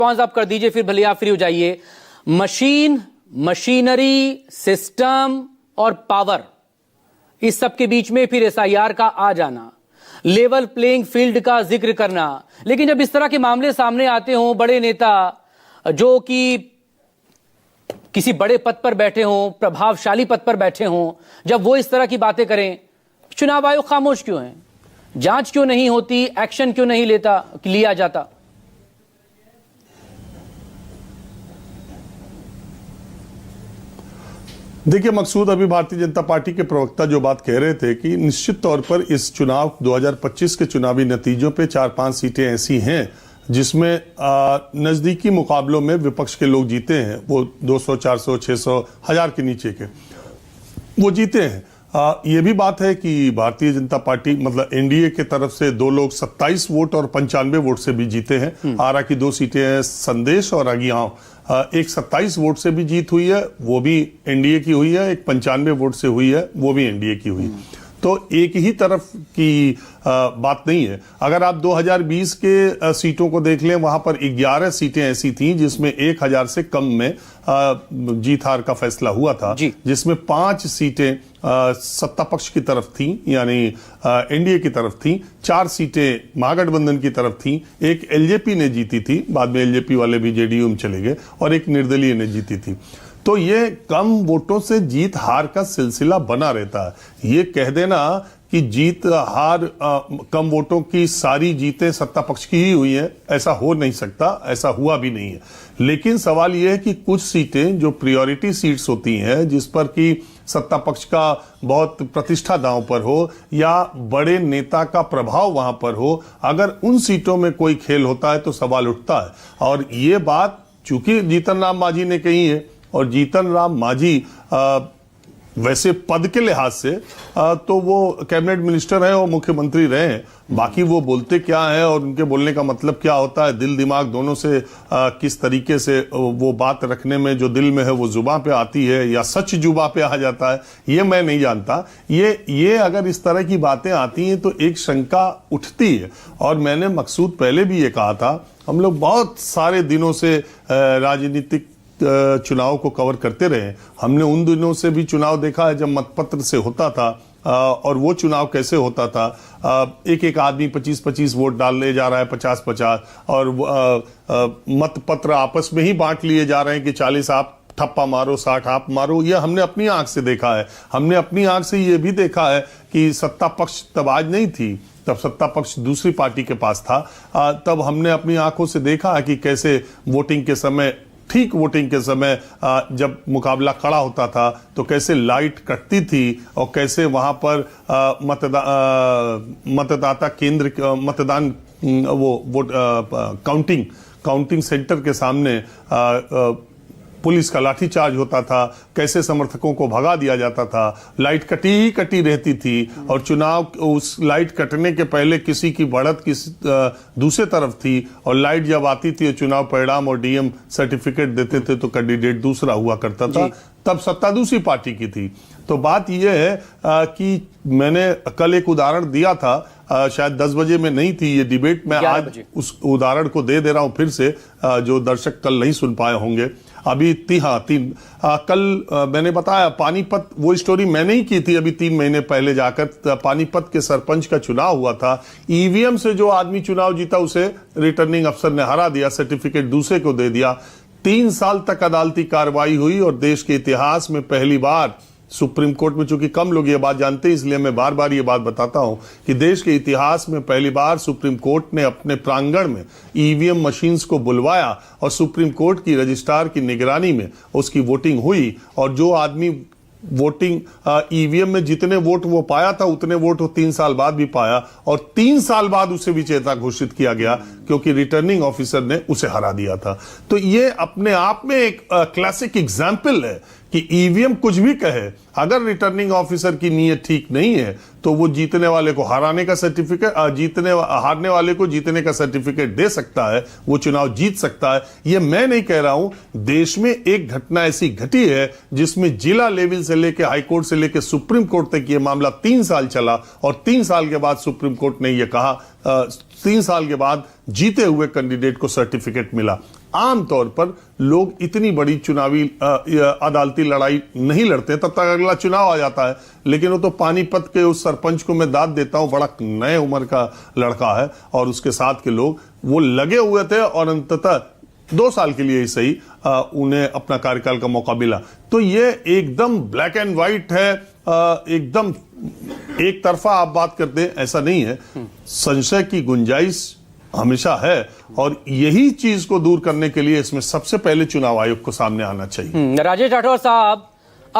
Response आप कर दीजिए, फिर भले आप फ्री हो जाइए। मशीन, मशीनरी, सिस्टम और पावर, इस सब के बीच में फिर एसआईआर का आ जाना, लेवल प्लेइंग फील्ड का जिक्र करना। लेकिन जब इस तरह के मामले सामने आते हों, बड़े नेता जो कि किसी बड़े पद पर बैठे हों, प्रभावशाली पद पर बैठे हों, जब वो इस तरह की बातें करें, चुनाव आयोग खामोश क्यों है? जांच क्यों नहीं होती? एक्शन क्यों नहीं लिया जाता? देखिए मकसूद, अभी भारतीय जनता पार्टी के प्रवक्ता जो बात कह रहे थे कि निश्चित तौर पर इस चुनाव 2025 के चुनावी नतीजों पे 4-5 सीटें ऐसी हैं जिसमें नजदीकी मुकाबलों में विपक्ष के लोग जीते हैं। वो 200, 400, 600, 1000 के नीचे के वो जीते हैं। ये भी बात है कि भारतीय जनता पार्टी मतलब एनडीए के तरफ से 2 लोग 27 वोट और 95 वोट से भी जीते हैं। आरा की 2 सीटें हैं, संदेश और अगियाव। एक 27 वोट से भी जीत हुई है, वो भी एनडीए की हुई है। एक 95 वोट से हुई है, वो भी एनडीए की हुई। तो एक ही तरफ की बात नहीं है। अगर आप 2020 के सीटों को देख लें, वहां पर 11 सीटें ऐसी थीं जिसमें 1000 से कम में जीत हार का फैसला हुआ था, जिसमें 5 सीटें सत्ता पक्ष की तरफ थीं, यानी एनडीए की तरफ थीं, 4 सीटें महागठबंधन की तरफ थीं, एक एलजेपी ने जीती थी, बाद में एलजेपी वाले भी जेडीयू में चले गए, और एक निर्दलीय ने जीती थी। तो ये कम वोटों से जीत हार का सिलसिला बना रहता है। ये कह देना कि जीत हार कम वोटों की सारी जीतें सत्ता पक्ष की ही हुई हैं, ऐसा हो नहीं सकता, ऐसा हुआ भी नहीं है। लेकिन सवाल यह है कि कुछ सीटें जो प्रायोरिटी सीट्स होती हैं, जिस पर कि सत्ता पक्ष का बहुत प्रतिष्ठा दांव पर हो या बड़े नेता का प्रभाव वहां पर हो, अगर उन सीटों में कोई खेल होता है तो सवाल उठता है। और ये बात चूंकि जीतन राम मांझी ने कही है, और जीतन राम मांझी वैसे पद के लिहाज से तो वो कैबिनेट मिनिस्टर है और मुख्यमंत्री रहे हैं। बाकी वो बोलते क्या है और उनके बोलने का मतलब क्या होता है, दिल दिमाग दोनों से किस तरीके से वो बात रखने में जो दिल में है वो जुबां पे आती है या सच जुबां पे आ जाता है, ये मैं नहीं जानता। ये अगर इस तरह की बातें आती हैं तो एक शंका उठती है। और मैंने मकसूद पहले भी ये कहा था, हम लोग बहुत सारे दिनों से राजनीतिक चुनाव को कवर करते रहे। हमने उन दिनों से भी चुनाव देखा है जब मतपत्र से होता था, और वो चुनाव कैसे होता था। एक आदमी 25-25 वोट डाल ले जा रहा है, 50-50, और मतपत्र आपस में ही बांट लिए जा रहे हैं कि 40 आप ठप्पा मारो, 60 आप मारो। ये हमने अपनी आंख से देखा है। हमने अपनी आंख से ये भी देखा है कि सत्ता पक्ष तब आज नहीं थी, तब सत्ता पक्ष दूसरी पार्टी के पास था। तब हमने अपनी आंखों से देखा है कि कैसे वोटिंग के समय, ठीक वोटिंग के समय जब मुकाबला खड़ा होता था तो कैसे लाइट कटती थी और कैसे वहां पर मतदाता केंद्र मतदान काउंटिंग सेंटर के सामने पुलिस का लाठीचार्ज होता था, कैसे समर्थकों को भगा दिया जाता था, लाइट कटी ही कटी रहती थी। और चुनाव उस लाइट कटने के पहले किसी की बढ़त किसी दूसरे तरफ थी, और लाइट जब आती थी चुनाव परिणाम और डीएम सर्टिफिकेट देते थे तो कैंडिडेट दूसरा हुआ करता था। तब सत्ता दूसरी पार्टी की थी। तो बात यह है कि मैंने कल एक उदाहरण दिया था, शायद 10 बजे में नहीं थी ये डिबेट, मैं आज उस उदाहरण को दे रहा हूं फिर से, जो दर्शक कल नहीं सुन पाए होंगे। अभी कल मैंने बताया पानीपत, वो स्टोरी मैंने ही की थी अभी 3 महीने पहले जाकर। पानीपत के सरपंच का चुनाव हुआ था, ईवीएम से जो आदमी चुनाव जीता उसे रिटर्निंग अफसर ने हरा दिया, सर्टिफिकेट दूसरे को दे दिया। 3 साल तक अदालती कार्रवाई हुई और देश के इतिहास में पहली बार सुप्रीम कोर्ट में, चूंकि कम लोग ये बात जानते हैं इसलिए मैं बार बार ये बात बताता हूं कि देश के इतिहास में पहली बार सुप्रीम कोर्ट ने अपने प्रांगण में ईवीएम मशीन्स को बुलवाया और सुप्रीम कोर्ट की रजिस्ट्रार की निगरानी में उसकी वोटिंग हुई। और जो आदमी वोटिंग ईवीएम में जितने वोट वो पाया था उतने वोट वो 3 साल बाद भी पाया, और 3 साल बाद उसे विजेता घोषित किया गया क्योंकि रिटर्निंग ऑफिसर ने उसे हरा दिया था। तो ये अपने आप में एक क्लासिक एग्जाम्पल है कि ईवीएम कुछ भी कहे, अगर रिटर्निंग ऑफिसर की नीयत ठीक नहीं है तो वो जीतने वाले को हारने का सर्टिफिकेट, हारने वाले को जीतने का सर्टिफिकेट दे सकता है, वो चुनाव जीत सकता है। ये मैं नहीं कह रहा हूं, देश में एक घटना ऐसी घटी है जिसमें जिला लेवल से लेकर हाईकोर्ट से लेकर सुप्रीम कोर्ट तक ये मामला 3 साल चला, और 3 साल के बाद सुप्रीम कोर्ट ने यह कहा, 3 साल के बाद जीते हुए कैंडिडेट को सर्टिफिकेट मिला। आमतौर पर लोग इतनी बड़ी चुनावी अदालती लड़ाई नहीं लड़ते तब तक अगला चुनाव आ जाता है। लेकिन वो तो पानीपत के उस सरपंच को मैं दाद देता हूं, बड़ा नए उम्र का लड़का है और उसके साथ के लोग वो लगे हुए थे और अंततः 2 साल के लिए ही सही उन्हें अपना कार्यकाल का मौका मिला। तो ये एकदम ब्लैक एंड व्हाइट है, एकदम एक तरफा आप बात करते हैं, ऐसा नहीं है। संशय की गुंजाइश हमेशा है और यही चीज को दूर करने के लिए इसमें सबसे पहले चुनाव आयोग को सामने आना चाहिए। राजेश राठौर साहब,